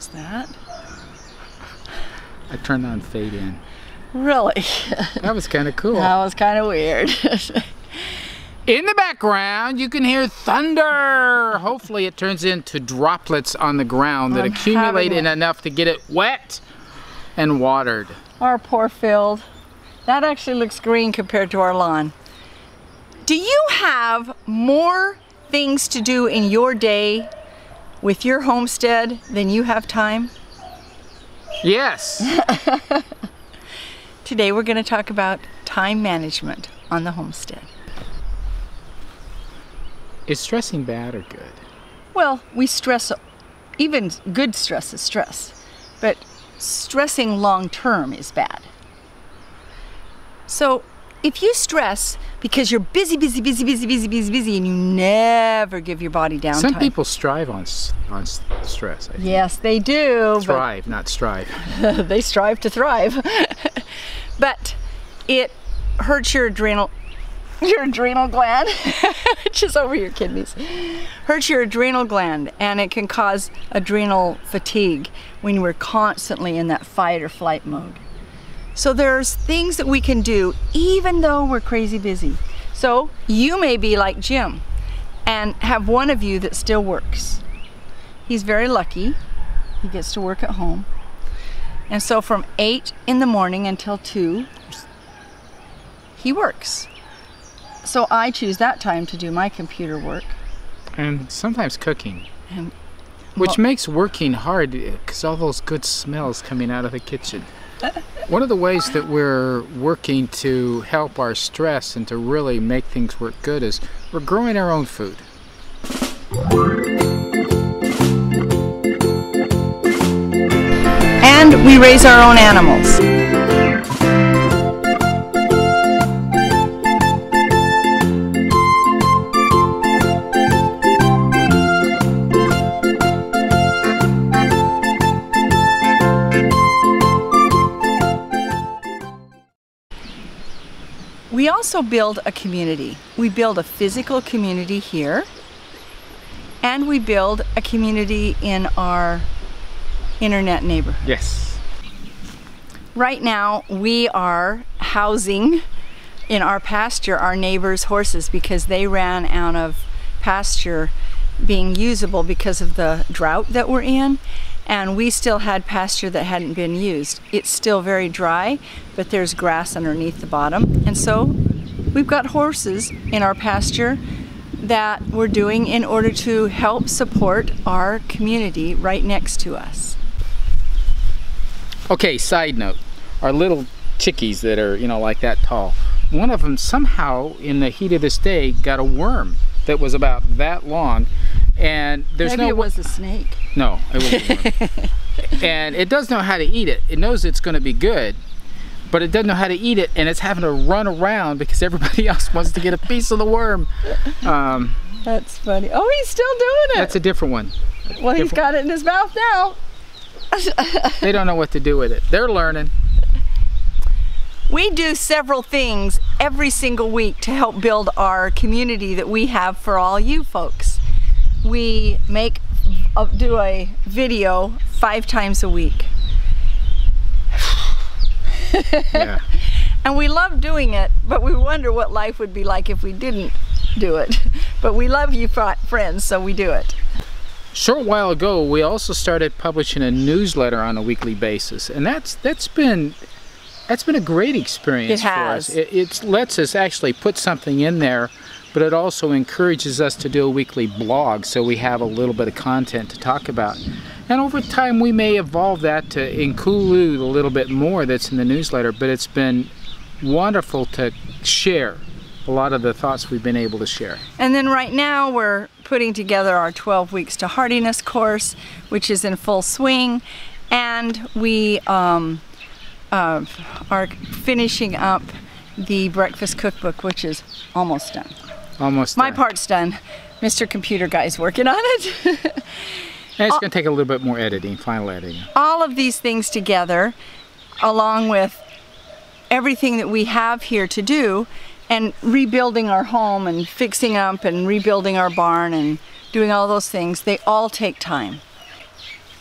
was that? I turned on fade in. Really? That was kind of cool. That was kind of weird. In the background, you can hear thunder. Hopefully it turns into droplets on the ground that accumulate in enough to get it wet and watered. Our poor field. That actually looks green compared to our lawn. Do you have more things to do in your day with your homestead than you have time? Yes. Today we're going to talk about time management on the homestead. Is stressing bad or good? Well, we stress, even good stress is stress, but stressing long term is bad. So if you stress because you're busy, and you never give your body downtime. Some people strive on stress, I think. Yes, they do. Thrive, not strive. They strive to thrive. But it hurts your adrenal gland, which is over your kidneys. Hurts your adrenal gland, and it can cause adrenal fatigue when we're constantly in that fight or flight mode. So there's things that we can do even though we're crazy busy. So you may be like Jim and have one of you that still works. He's very lucky. He gets to work at home. And so from 8 in the morning until 2, he works. So I choose that time to do my computer work. And sometimes cooking. Which makes working hard because all those good smells coming out of the kitchen. One of the ways that we're working to help our stress and to really make things work good is we're growing our own food. And we raise our own animals. We also build a community. We build a physical community here, and we build a community in our internet neighborhood. Yes. Right now we are housing in our pasture our neighbors' horses because they ran out of pasture being usable because of the drought that we're in, and we still had pasture that hadn't been used. It's still very dry, but there's grass underneath the bottom, and so we've got horses in our pasture that we're doing in order to help support our community right next to us. Okay, side note, our little chickies that are, like that tall, one of them somehow in the heat of this day got a worm that was about that long, and there's Maybe it was a snake. No, it was a worm. And it does know how to eat it. It knows it's going to be good, but it doesn't know how to eat it, and it's having to run around because everybody else wants to get a piece of the worm. That's funny. Oh, he's still doing it. That's a different one. Well, he's got it in his mouth now. They don't know what to do with it. They're learning. We do several things every single week to help build our community that we have for all you folks. We do a video 5 times a week. Yeah. And we love doing it, but we wonder what life would be like if we didn't do it. But we love you friends, so we do it. Short while ago, we also started publishing a newsletter on a weekly basis, and that's been a great experience for us. It lets us actually put something in there, but it also encourages us to do a weekly blog, so we have a little bit of content to talk about. And over time, we may evolve that to include a little bit more that's in the newsletter, but it's been wonderful to share a lot of the thoughts we've been able to share. And then right now we're putting together our 12 Weeks to Heartiness course, which is in full swing, and we are finishing up the breakfast cookbook, which is almost done. Almost My done. part's done. Mr. Computer Guy's working on it. And it's going to take a little bit more editing, final editing. All of these things together, along with everything that we have here to do, and rebuilding our home and fixing up and rebuilding our barn and doing all those things, they all take time.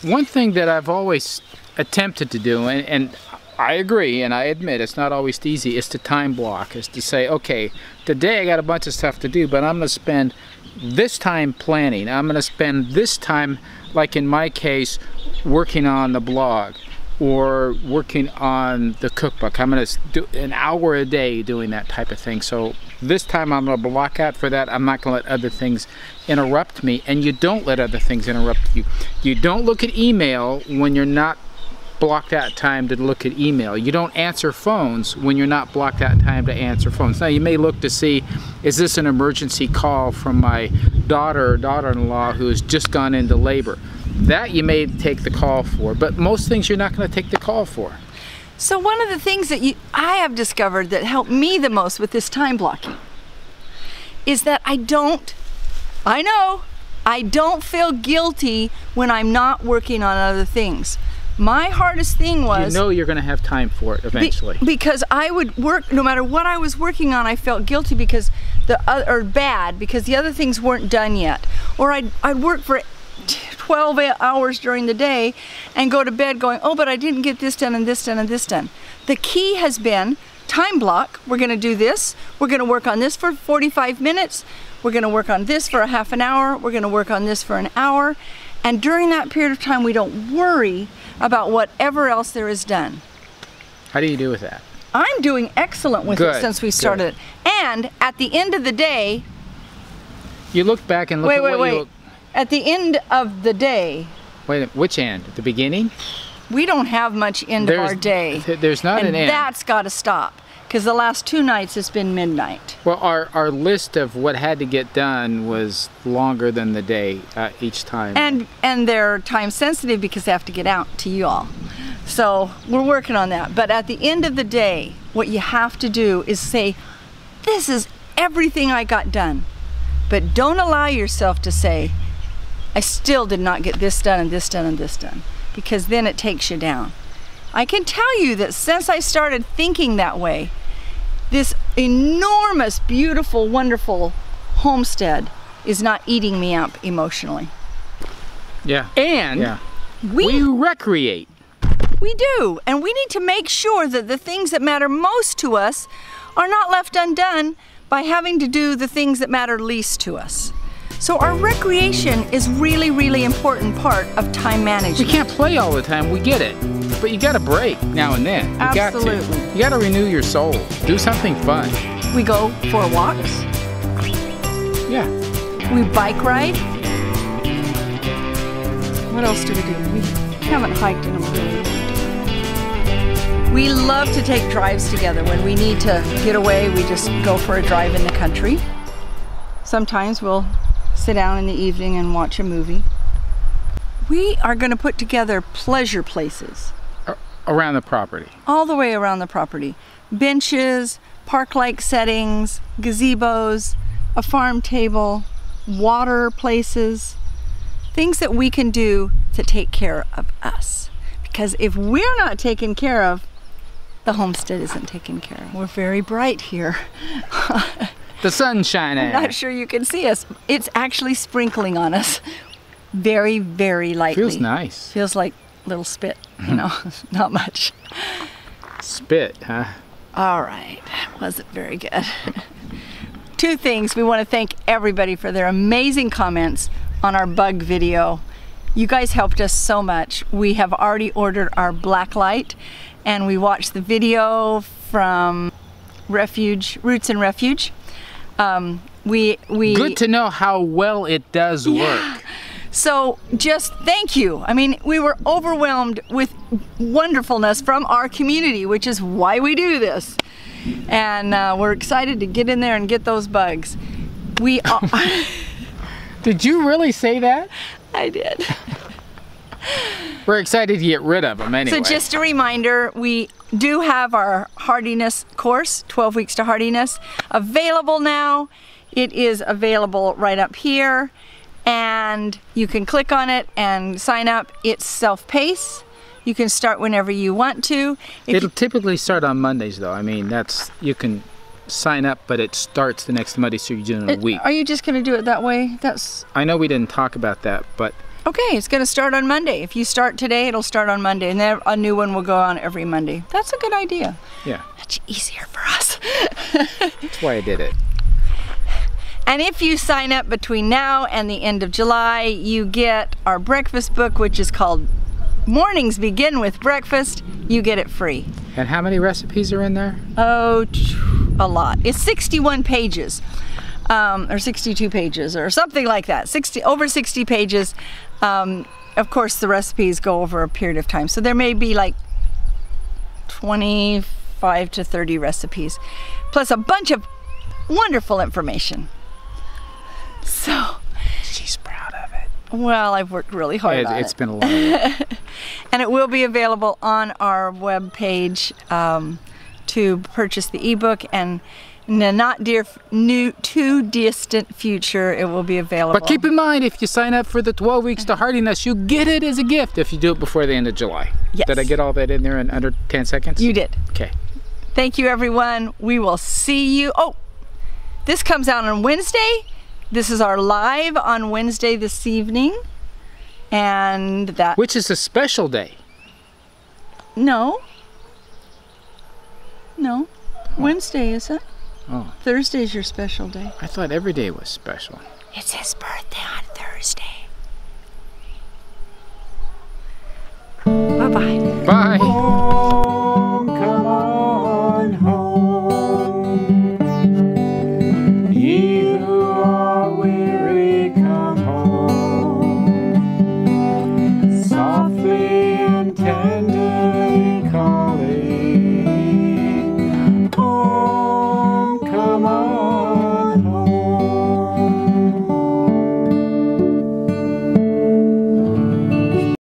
one thing that I've always attempted to do, and I agree, and I admit it's not always easy, is to time block, is to say, okay, today I got a bunch of stuff to do, but I'm going to spend this time planning. I'm going to spend this time, like in my case, working on the blog or working on the cookbook. I'm going to do an hour a day doing that type of thing. So this time I'm going to block out for that. I'm not going to let other things interrupt me, and you don't let other things interrupt you. You don't look at email when you're not blocked out time to look at email. You don't answer phones when you're not blocked out time to answer phones. Now you may look to see, is this an emergency call from my daughter or daughter-in-law who has just gone into labor? That you may take the call for, but most things you're not going to take the call for. So one of the things that I have discovered that helped me the most with this time blocking is that I don't feel guilty when I'm not working on other things. My hardest thing was... You know you're going to have time for it eventually. Because I would work, no matter what I was working on, I felt guilty because bad because the other things weren't done yet. Or I'd work for 12 hours during the day and go to bed going, oh, but I didn't get this done and this done and this done. The key has been time block. We're going to do this. We're going to work on this for 45 minutes. We're going to work on this for a half an hour. We're going to work on this for an hour. And during that period of time, we don't worry about whatever else there is done. How do you do with that? I'm doing excellent with it since we started it. And at the end of the day... You look back and look at what you... At the end of the day... Wait, which end? At the beginning? We don't have much end of our day. There's not an end. And that's got to stop. Because the last 2 nights it's been midnight. Well, our list of what had to get done was longer than the day each time. And they're time sensitive because they have to get out to you all. So we're working on that. But at the end of the day, what you have to do is say, this is everything I got done. But don't allow yourself to say, I still did not get this done and this done and this done. Because then it takes you down. I can tell you that since I started thinking that way, this enormous, beautiful, wonderful homestead is not eating me up emotionally. Yeah. And we recreate. We do. And we need to make sure that the things that matter most to us are not left undone by having to do the things that matter least to us. So our recreation is really, really important part of time management. We can't play all the time, we get it. But you got to break now and then. Absolutely. You got to renew your soul. Do something fun. We go for walks. Yeah. We bike ride. What else do we do? We haven't hiked in a really long time. We love to take drives together. When we need to get away, we just go for a drive in the country. Sometimes we'll sit down in the evening and watch a movie. We are going to put together pleasure places. Around the property. All the way around the property. Benches, park-like settings, gazebos, a farm table, water places, things that we can do to take care of us. Because if we're not taken care of, the homestead isn't taken care of. We're very bright here. The sun's shining. I'm not sure you can see us. It's actually sprinkling on us very, very lightly. Feels nice. Feels like a little spit, you know, not much. Spit, huh? All right, wasn't very good. 2 things. We want to thank everybody for their amazing comments on our bug video. You guys helped us so much. We have already ordered our black light, and we watched the video from Roots and Refuge. Good to know how well it does work. So just thank you. I mean, we were overwhelmed with wonderfulness from our community, which is why we do this. And we're excited to get in there and get those bugs. We are... Did you really say that? I did. We're excited to get rid of them anyway. So just a reminder, we do have our Heartiness course, 12 Weeks to Heartiness, available now. It is available right up here, and you can click on it and sign up. It's self-paced. You can start whenever you want to. It'll typically start on Mondays, though. I mean, you can sign up, but it starts the next Monday, so you're doing a week. Are you just going to do it that way? I know we didn't talk about that, but Okay, it's going to start on Monday. If you start today, it'll start on Monday, and then a new one will go on every Monday. That's a good idea. Yeah. Much easier for us. That's why I did it. And if you sign up between now and the end of July, you get our breakfast book, which is called Mornings Begin with Breakfast. You get it free. And how many recipes are in there? Oh, a lot. It's 61 pages. Or 62 pages or something like that. Over 60 pages. Of course, the recipes go over a period of time. So there may be like 25 to 30 recipes, plus a bunch of wonderful information. So she's proud of it. Well, I've worked really hard on it. It's been a lot of work. And it will be available on our web page to purchase the ebook, and in the not too distant future, it will be available. But keep in mind, if you sign up for the 12 weeks to Heartiness, you get it as a gift if you do it before the end of July. Yes. Did I get all that in there in under 10 seconds? You did. Okay. Thank you, everyone. We will see you. Oh, this comes out on Wednesday. This is our live on Wednesday this evening. And that... Which is a special day. No. No. Wednesday, is it? Oh. Thursday's your special day. I thought every day was special. It's his birthday on Thursday. Bye-bye. Bye.